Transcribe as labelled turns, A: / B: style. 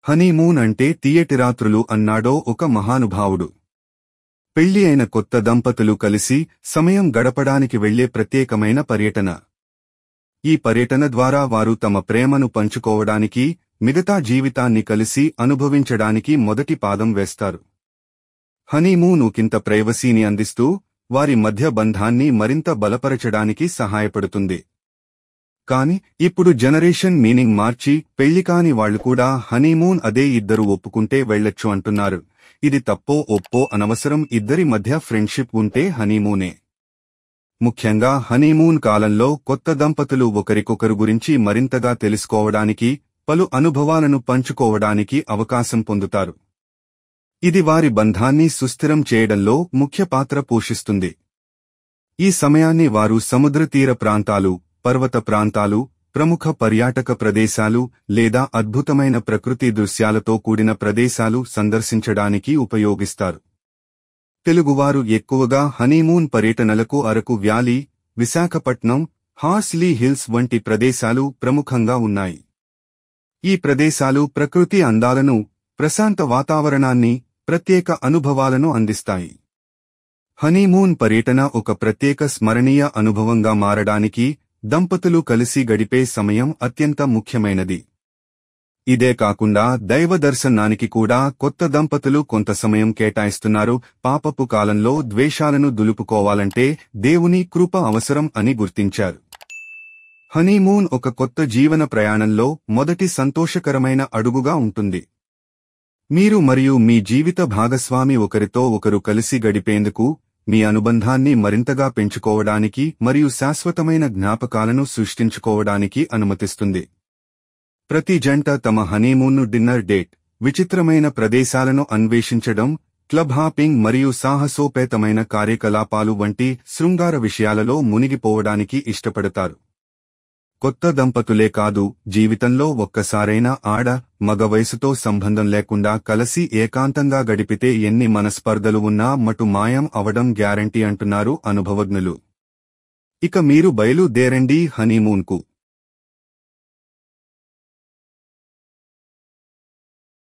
A: Honeymoon అంటే తీయటి రాత్రులు అన్నాడో ఒక మహానుభావుడు. పెళ్లి అయిన కొత్త దంపతులు కలిసి సమయం గడపడానికి వెళ్లే ప్రత్యేకమైన పర్యటన. ఈ పర్యటన ద్వారా వారు తమ ప్రేమను పంచుకోవడానికి, మిగతా జీవితాన్ని కలిసి అనుభవించడానికి మొదటి పాదం వేస్తారు. హనీమూన్ ఒకంత ప్రైవసీని అందిస్తూ వారి మధ్య బంధాన్ని మరింత బలపరచడానికి సహాయపడుతుంది. కాని ఇప్పుడు జనరేషన్ మీనింగ్ మార్చి పెళ్లికాని వాళ్లు కూడా హనీమూన్ అదే ఇద్దరు ఒప్పుకుంటే వెళ్లొచ్చు అంటున్నారు. ఇది తప్పో ఒప్పో అనవసరం, ఇద్దరి మధ్య ఫ్రెండ్షిప్ ఉంటే హనీమూనే. ముఖ్యంగా హనీమూన్ కాలంలో కొత్త దంపతులు ఒకరికొకరు గురించి మరింతగా తెలుసుకోవడానికి, పలు అనుభవాలను పంచుకోవడానికి అవకాశం పొందుతారు. ఇది వారి బంధాన్ని సుస్థిరం చేయడంలో ముఖ్య పాత్ర పోషిస్తుంది. ఈ సమయాన్ని వారు సముద్ర తీర ప్రాంతాలు, పర్వత ప్రాంతాలు, ప్రముఖ పర్యాటక ప్రదేశాలు లేదా అద్భుతమైన ప్రకృతి దృశ్యాలతో కూడిన ప్రదేశాలు సందర్శించడానికి ఉపయోగిస్తారు. తెలుగువారు ఎక్కువగా హనీమూన్ పర్యటనలకు అరకు వ్యాలీ, విశాఖపట్నం, హార్స్లీ హిల్స్ వంటి ప్రదేశాలు ప్రముఖంగా ఉన్నాయి. ఈ ప్రదేశాలు ప్రకృతి అందాలను, ప్రశాంత వాతావరణాన్ని, ప్రత్యేక అనుభవాలను అందిస్తాయి. హనీమూన్ పర్యటన ఒక ప్రత్యేక స్మరణీయ అనుభవంగా మారడానికి దంపతులు కలిసి గడిపే సమయం అత్యంత ముఖ్యమైనది. ఇదే కాకుండా దైవ దర్శనానికి కూడా కొత్త దంపతులు కొంత సమయం కేటాయిస్తున్నారు. పాపపు కాలంలో ద్వేషాలను దులుపుకోవాలంటే దేవుని కృప అవసరం అని గుర్తించారు. హనీమూన్ ఒక కొత్త జీవన ప్రయాణంలో మొదటి సంతోషకరమైన అడుగుగా ఉంటుంది. మీరు మరియు మీ జీవిత భాగస్వామి ఒకరితో ఒకరు కలిసి గడిపేందుకు, మీ అనుబంధాన్ని మరింతగా పెంచుకోవడానికి మరియు శాశ్వతమైన జ్ఞాపకాలను సృష్టించుకోవడానికి అనుమతిస్తుంది. ప్రతి జంట తమ హనీమూన్ను డిన్నర్ డేట్, విచిత్రమైన ప్రదేశాలను అన్వేషించడం, క్లబ్ హాపింగ్ మరియు సాహసోపేతమైన కార్యకలాపాలు వంటి శృంగార విషయాలలో మునిగిపోవడానికి ఇష్టపడతారు. కొత్త దంపతులే కాదు, జీవితంలో ఒక్కసారైనా మగ వయసుతో సంబంధం లేకుండా కలిసి ఏకాంతంగా గడిపితే ఎన్ని మనస్పర్ధలు ఉన్నా మటు మాయం అవడం గ్యారంటీ అంటున్నారు అనుభవజ్ఞులు. ఇక మీరు బయలుదేరండి హనీమూన్కు.